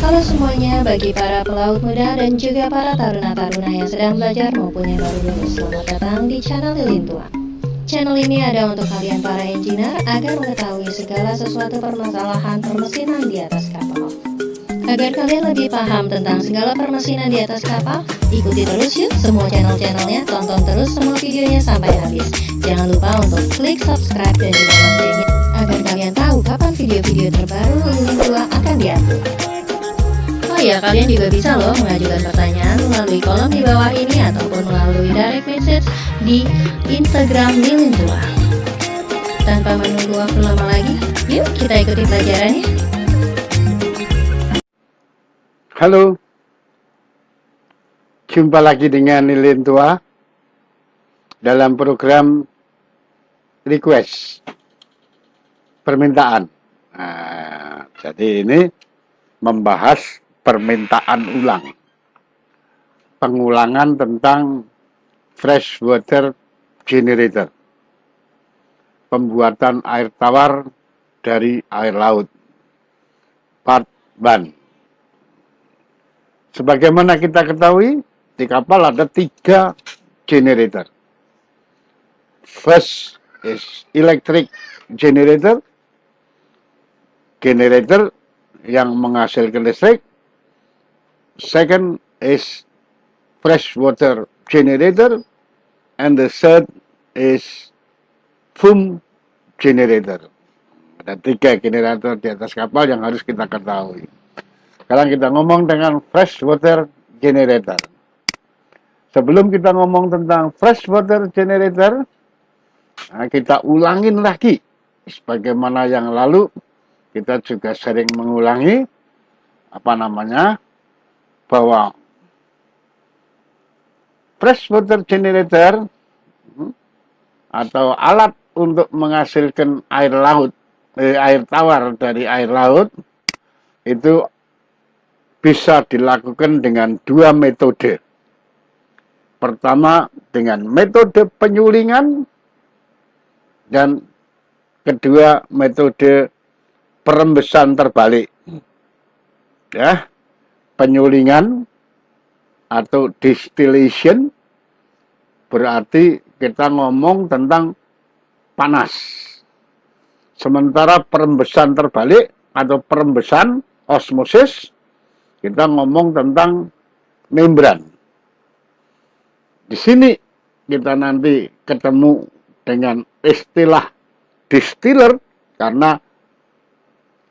Halo semuanya, bagi para pelaut muda dan juga para taruna-taruna yang sedang belajar maupun yang baru lulus, selamat datang di channel Lilin Tua. Channel ini ada untuk kalian para engineer agar mengetahui segala sesuatu permasalahan permesinan di atas kapal. Agar kalian lebih paham tentang segala permesinan di atas kapal, ikuti terus yuk semua channel-channelnya, tonton terus semua videonya sampai habis. Jangan lupa untuk klik subscribe dan juga loncengnya agar kalian tahu kapan video-video terbaru Lilin Tua akan diupload. Oh ya, kalian juga bisa loh mengajukan pertanyaan melalui kolom di bawah ini ataupun melalui direct message di Instagram Lilin Tua. Tanpa menunggu waktu lama lagi, yuk kita ikuti pelajarannya. Halo, jumpa lagi dengan Lilin Tua dalam program request permintaan. Jadi ini membahas permintaan ulang, pengulangan tentang freshwater generator, pembuatan air tawar dari air laut, part 1. Sebagaimana kita ketahui, di kapal ada 3 generator. First is electric generator, generator yang menghasilkan listrik. Second is freshwater generator, and the third is foam generator. Ada 3 generator di atas kapal yang harus kita ketahui. Sekarang kita ngomong dengan freshwater generator. Sebelum kita ngomong tentang freshwater generator, kita ulangin lagi. Sebagaimana yang lalu, kita juga sering mengulangi bahwa freshwater generator atau alat untuk menghasilkan air tawar dari air laut itu bisa dilakukan dengan 2 metode. Pertama dengan metode penyulingan dan kedua metode perembesan terbalik. Ya, penyulingan atau distillation berarti kita ngomong tentang panas. Sementara perembesan terbalik atau perembesan osmosis kita ngomong tentang membran. Di sini kita nanti ketemu dengan istilah distiller karena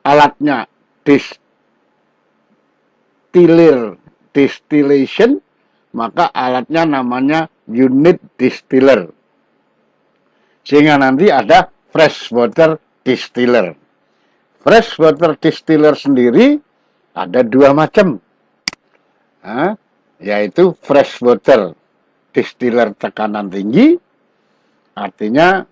alatnya distillation, maka alatnya namanya unit distiller. Sehingga nanti ada freshwater distiller. Freshwater distiller sendiri ada 2 macam, yaitu freshwater distiller tekanan tinggi, artinya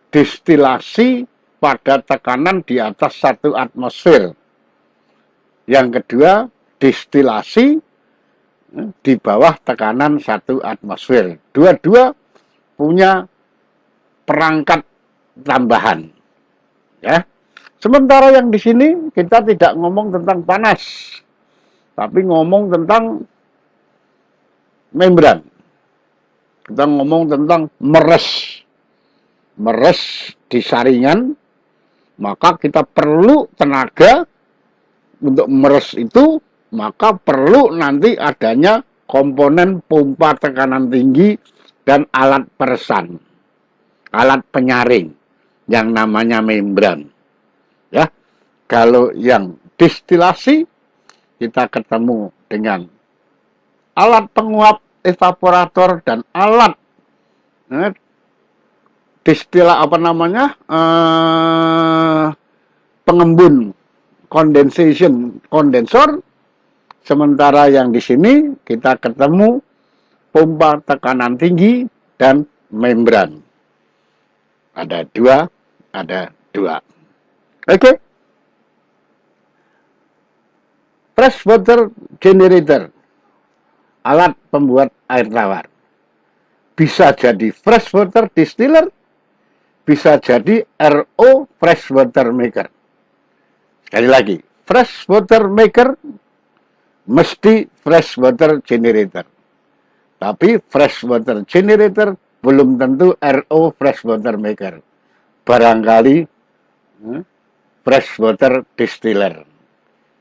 distilasi pada tekanan di atas 1 atmosfer. Yang kedua, distilasi di bawah tekanan 1 atmosfer. Dua-dua punya perangkat tambahan. Ya. Sementara yang di sini kita tidak ngomong tentang panas, tapi ngomong tentang membran. Kita ngomong tentang meres. Meres di saringan, maka kita perlu tenaga untuk meres itu, maka perlu nanti adanya komponen pompa tekanan tinggi dan alat peresan, alat penyaring yang namanya membran. Ya, kalau yang distilasi kita ketemu dengan alat penguap evaporator dan alat pengembun kondensor. Sementara yang di sini kita ketemu pompa tekanan tinggi dan membran. Ada dua. Oke. Freshwater generator, alat pembuat air tawar. Bisa jadi freshwater distiller, bisa jadi RO freshwater maker. Sekali lagi, fresh water maker, mesti fresh water generator. Tapi fresh water generator belum tentu RO fresh water maker. Barangkali fresh water distiller.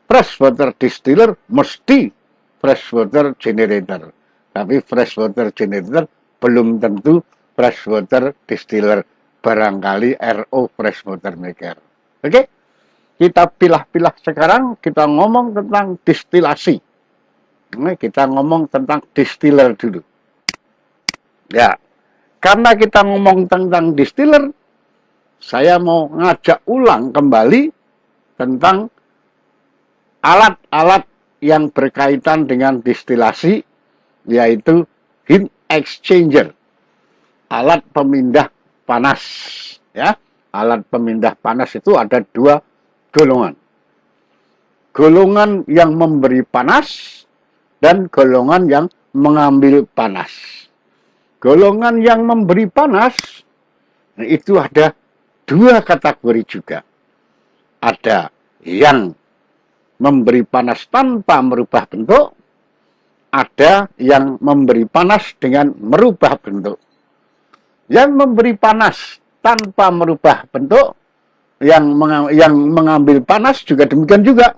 Fresh water distiller mesti fresh water generator. Tapi fresh water generator belum tentu fresh water distiller. Barangkali RO fresh water maker. Oke? Kita pilah-pilah sekarang, kita ngomong tentang distilasi. Kita ngomong tentang distiller dulu. Ya, karena kita ngomong tentang distiller, saya mau ngajak ulang kembali tentang alat-alat yang berkaitan dengan distilasi, yaitu heat exchanger, alat pemindah panas. Ya, alat pemindah panas itu ada dua golongan. Golongan yang memberi panas dan golongan yang mengambil panas. Golongan yang memberi panas itu ada dua kategori juga. Ada yang memberi panas tanpa merubah bentuk, ada yang memberi panas dengan merubah bentuk. Yang memberi panas tanpa merubah bentuk, yang mengambil panas juga demikian juga.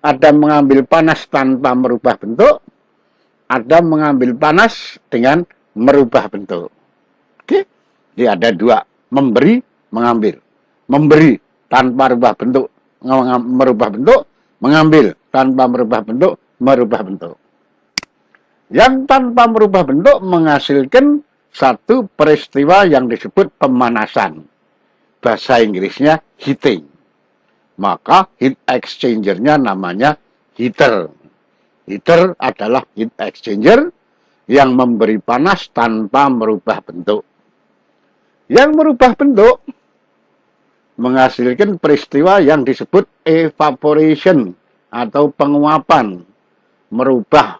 Ada mengambil panas tanpa merubah bentuk, ada mengambil panas dengan merubah bentuk. Oke, jadi ada dua, memberi, mengambil. Memberi tanpa merubah bentuk, mengambil tanpa merubah bentuk, merubah bentuk. Yang tanpa merubah bentuk menghasilkan satu peristiwa yang disebut pemanasan. Bahasa Inggrisnya heating. Maka heat exchanger-nya namanya heater. Heater adalah heat exchanger yang memberi panas tanpa merubah bentuk. Yang merubah bentuk menghasilkan peristiwa yang disebut evaporation atau penguapan. Merubah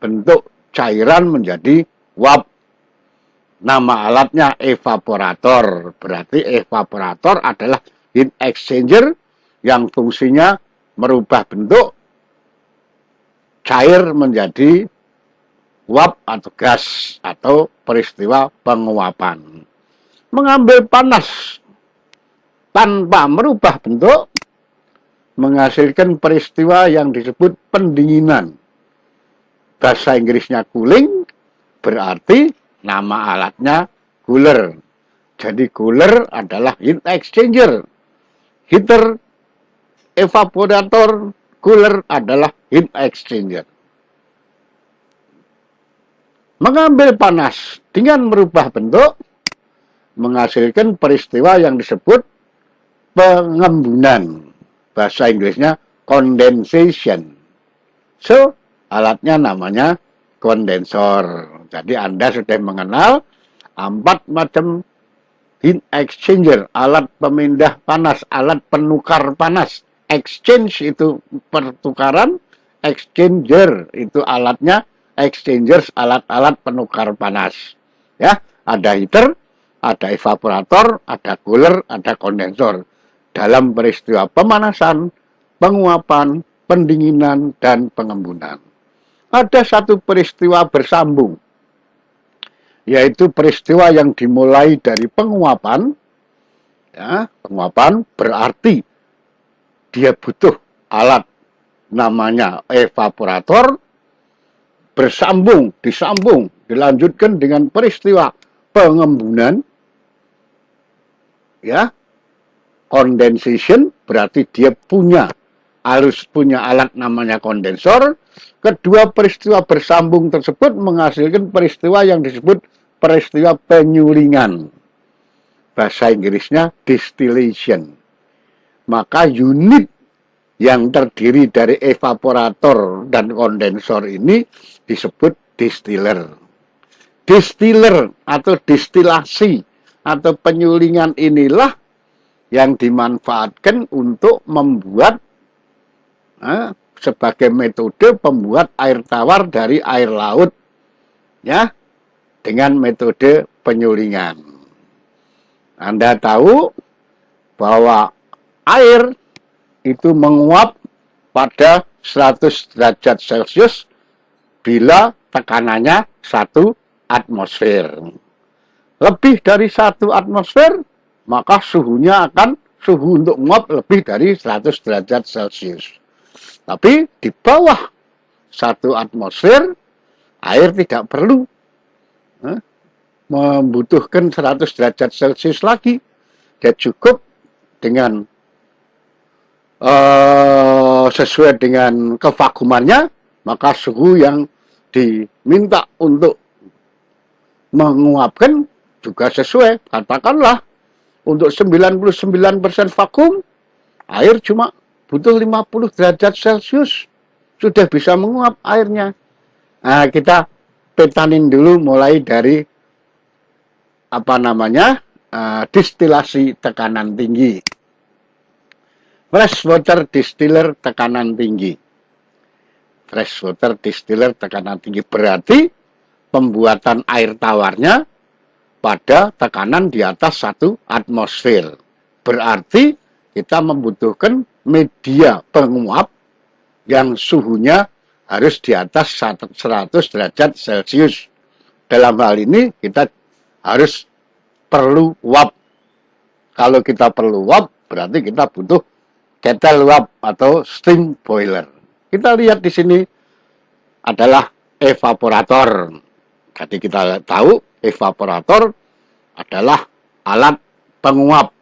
bentuk cairan menjadi uap. Nama alatnya evaporator. Berarti evaporator adalah heat exchanger yang fungsinya merubah bentuk cair menjadi uap atau gas atau peristiwa penguapan. Mengambil panas tanpa merubah bentuk menghasilkan peristiwa yang disebut pendinginan. Bahasa Inggrisnya cooling, berarti nama alatnya cooler. Jadi cooler adalah heat exchanger. Heater, evaporator, cooler adalah heat exchanger. Mengambil panas dengan merubah bentuk menghasilkan peristiwa yang disebut pengembunan. Bahasa Inggrisnya condensation. So, alatnya namanya kondensor. Jadi Anda sudah mengenal 4 macam heat exchanger, alat pemindah panas, alat penukar panas. Exchange itu pertukaran, exchanger itu alatnya, exchangers alat-alat penukar panas. Ya, ada heater, ada evaporator, ada cooler, ada kondensor. Dalam peristiwa pemanasan, penguapan, pendinginan, dan pengembunan. Ada satu peristiwa bersambung, yaitu peristiwa yang dimulai dari penguapan. Ya, penguapan berarti dia butuh alat namanya evaporator, disambung, dilanjutkan dengan peristiwa pengembunan. Ya, condensation berarti dia harus punya alat namanya kondensor. Kedua peristiwa bersambung tersebut menghasilkan peristiwa yang disebut peristiwa penyulingan. Bahasa Inggrisnya distillation. Maka unit yang terdiri dari evaporator dan kondensor ini disebut distiller. Distiller atau distilasi atau penyulingan inilah yang dimanfaatkan untuk membuat sebagai metode pembuat air tawar dari air laut, ya, dengan metode penyulingan. Anda tahu bahwa air itu menguap pada 100 derajat Celcius bila tekanannya 1 atmosfer. Lebih dari 1 atmosfer, maka suhu untuk menguap lebih dari 100 derajat Celcius. Tapi di bawah 1 atmosfer, air tidak perlu membutuhkan 100 derajat Celcius lagi. Dia cukup dengan sesuai dengan kevakumannya, maka suhu yang diminta untuk menguapkan juga sesuai. Katakanlah untuk 99% vakum, air cuma butuh 50 derajat Celcius sudah bisa menguap airnya. Nah, kita petanin dulu mulai dari distilasi tekanan tinggi. Freshwater distiller tekanan tinggi. Freshwater distiller tekanan tinggi berarti pembuatan air tawarnya pada tekanan di atas 1 atmosfer. Berarti kita membutuhkan media penguap yang suhunya harus di atas 100 derajat Celcius. Dalam hal ini kita harus perlu uap. Kalau kita perlu uap, berarti kita butuh kettle uap atau steam boiler. Kita lihat di sini adalah evaporator. Jadi kita tahu evaporator adalah alat penguap,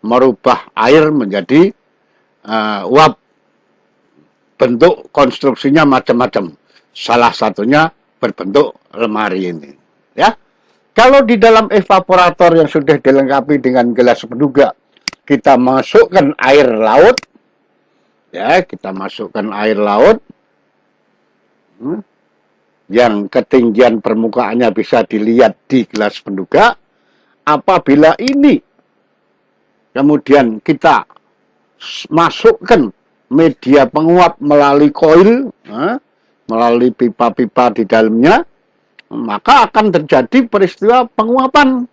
merubah air menjadi uap. Bentuk konstruksinya macam-macam. Salah satunya berbentuk lemari ini. Ya, kalau di dalam evaporator yang sudah dilengkapi dengan gelas penduga, kita masukkan air laut. Ya, kita masukkan air laut. Yang ketinggian permukaannya bisa dilihat di gelas penduga. Apabila ini kemudian kita masukkan media penguap melalui koil, melalui pipa-pipa di dalamnya, maka akan terjadi peristiwa penguapan.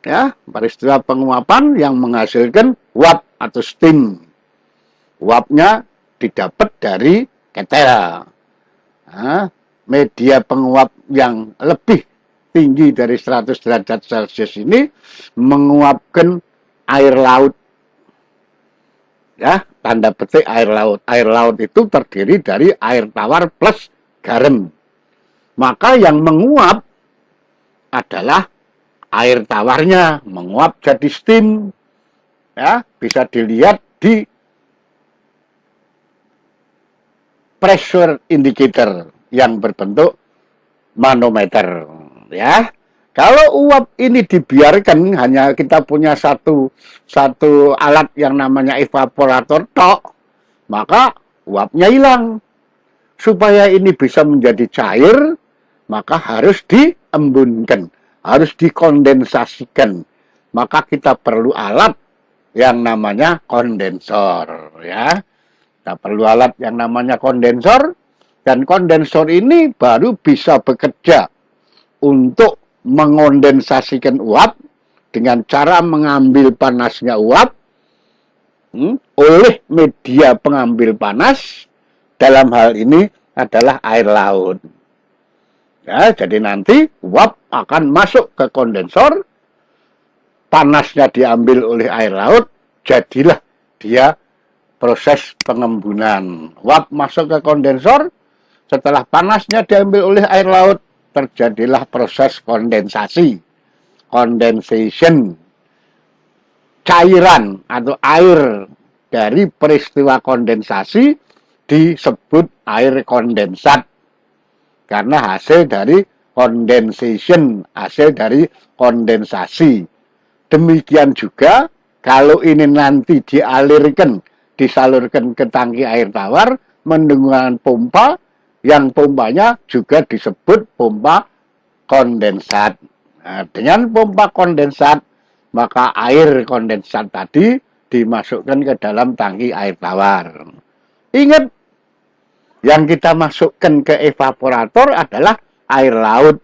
Ya, peristiwa penguapan yang menghasilkan uap atau steam. Uapnya didapat dari ketel. Media penguap yang lebih tinggi dari 100 derajat Celcius ini menguapkan air laut. Ya, tanda petik air laut. Air laut itu terdiri dari air tawar plus garam. Maka yang menguap adalah air tawarnya, menguap jadi steam. Ya, bisa dilihat di pressure indicator yang berbentuk manometer. Ya, kalau uap ini dibiarkan hanya kita punya satu alat yang namanya evaporator tok, maka uapnya hilang. Supaya ini bisa menjadi cair, maka harus diembunkan, harus dikondensasikan. Maka kita perlu alat yang namanya kondensor, ya. Kita perlu alat yang namanya kondensor, dan kondensor ini baru bisa bekerja untuk mengondensasikan uap dengan cara mengambil panasnya uap oleh media pengambil panas, dalam hal ini adalah air laut. Ya, jadi nanti uap akan masuk ke kondensor, panasnya diambil oleh air laut, jadilah dia proses pengembunan. Uap masuk ke kondensor, setelah panasnya diambil oleh air laut, terjadilah proses kondensasi. Condensation. Cairan atau air dari peristiwa kondensasi disebut air kondensat. Karena hasil dari condensation, hasil dari kondensasi. Demikian juga kalau ini nanti disalurkan ke tangki air tawar menggunakan pompa, yang pompanya juga disebut pompa kondensat. Nah, dengan pompa kondensat, maka air kondensat tadi dimasukkan ke dalam tangki air tawar. Ingat, yang kita masukkan ke evaporator adalah air laut.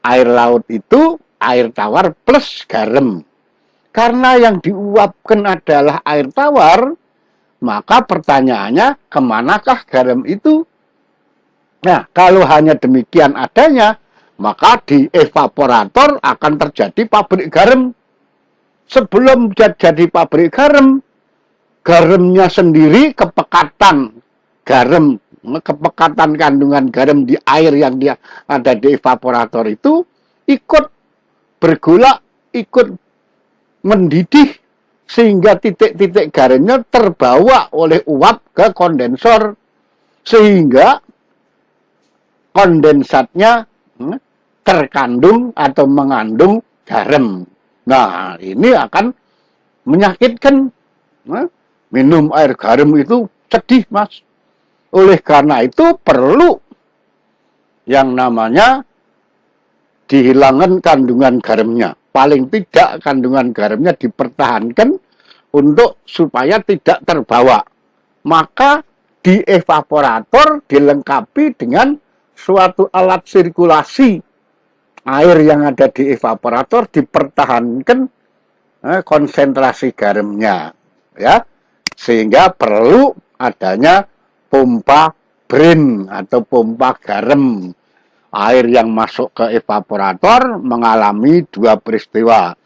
Air laut itu air tawar plus garam. Karena yang diuapkan adalah air tawar, maka pertanyaannya, kemanakah garam itu? Nah, kalau hanya demikian adanya, maka di evaporator akan terjadi pabrik garam. Sebelum jadi pabrik garam, garamnya sendiri, kepekatan garam, kepekatan kandungan garam di air yang dia ada di evaporator itu ikut bergolak, ikut mendidih, sehingga titik-titik garamnya terbawa oleh uap ke kondensor, sehingga kondensatnya terkandung atau mengandung garam. Nah, ini akan menyakitkan. Minum air garam itu sedih, Mas. Oleh karena itu perlu yang namanya dihilangkan kandungan garamnya. Paling tidak kandungan garamnya dipertahankan untuk supaya tidak terbawa. Maka di evaporator dilengkapi dengan suatu alat sirkulasi. Air yang ada di evaporator dipertahankan konsentrasi garamnya, ya, sehingga perlu adanya pompa brain atau pompa garam. Air yang masuk ke evaporator mengalami dua peristiwa,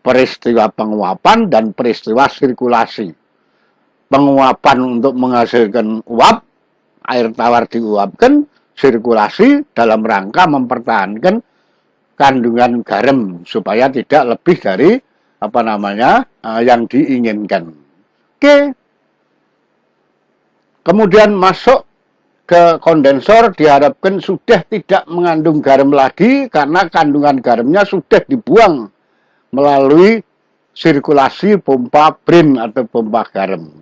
peristiwa penguapan dan peristiwa sirkulasi. Penguapan untuk menghasilkan uap, air tawar diuapkan, sirkulasi dalam rangka mempertahankan kandungan garam supaya tidak lebih dari yang diinginkan. Oke. Kemudian masuk ke kondensor, diharapkan sudah tidak mengandung garam lagi karena kandungan garamnya sudah dibuang melalui sirkulasi pompa brain atau pompa garam.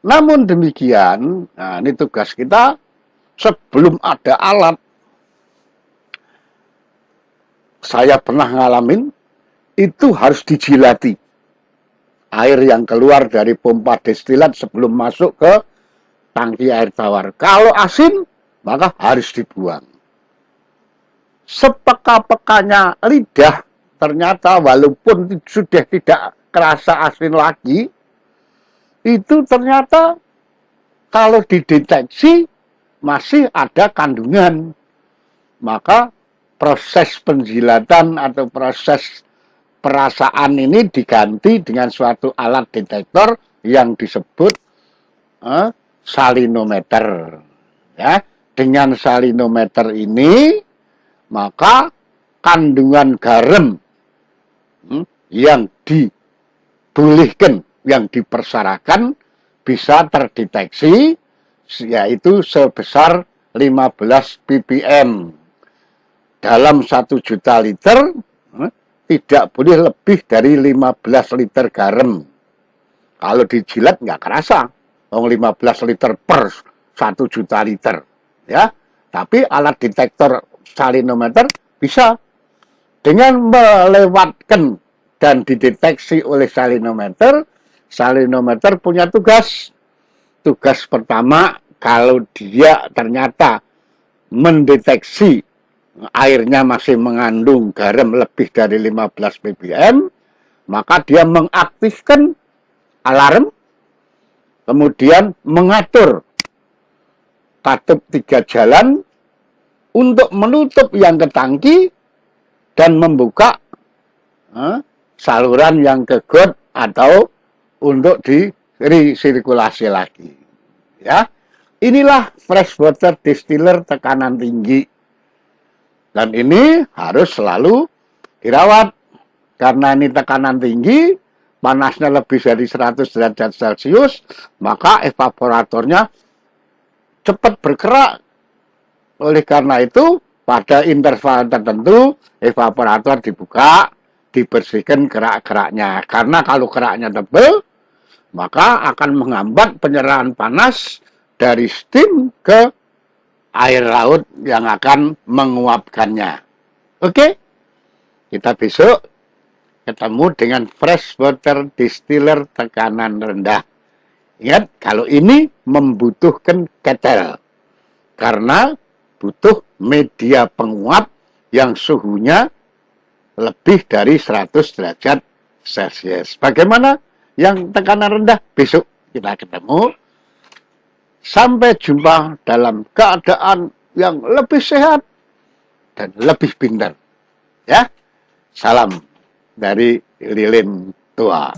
Namun demikian, nah ini tugas kita, sebelum ada alat, saya pernah ngalamin, itu harus dijilati. Air yang keluar dari pompa destilat sebelum masuk ke tangki air tawar. Kalau asin, maka harus dibuang. Sepeka-pekanya lidah, ternyata walaupun sudah tidak kerasa asin lagi, itu ternyata kalau dideteksi masih ada kandungan. Maka proses penjilatan atau proses perasaan ini diganti dengan suatu alat detektor yang disebut salinometer. Ya, dengan salinometer ini maka kandungan garam yang dibolehkan, yang dipersyaratkan bisa terdeteksi, yaitu sebesar 15 ppm. Dalam 1 juta liter tidak boleh lebih dari 15 liter garam. Kalau dijilat nggak kerasa. 15 liter per 1 juta liter, ya. Tapi alat detektor salinometer bisa dengan melewatkan dan dideteksi oleh salinometer. Salinometer punya tugas. Tugas pertama, kalau dia ternyata mendeteksi airnya masih mengandung garam lebih dari 15 ppm, maka dia mengaktifkan alarm, kemudian mengatur katup 3 jalan untuk menutup yang ke tangki dan membuka saluran yang ke got atau untuk diresirkulasi lagi. Ya, inilah freshwater distiller tekanan tinggi, dan ini harus selalu dirawat karena ini tekanan tinggi. Panasnya lebih dari 100 derajat Celcius, maka evaporatornya cepat bergerak. Oleh karena itu, pada interval tertentu, evaporator dibuka, dibersihkan kerak-keraknya. Karena kalau keraknya tebal, maka akan menghambat penyerahan panas dari steam ke air laut yang akan menguapkannya. Oke? Kita besok ketemu dengan freshwater distiller tekanan rendah. Ingat, kalau ini membutuhkan ketel. Karena butuh media penguap yang suhunya lebih dari 100 derajat Celcius. Bagaimana yang tekanan rendah? Besok kita ketemu. Sampai jumpa dalam keadaan yang lebih sehat dan lebih pintar. Ya, salam dari lilin tua.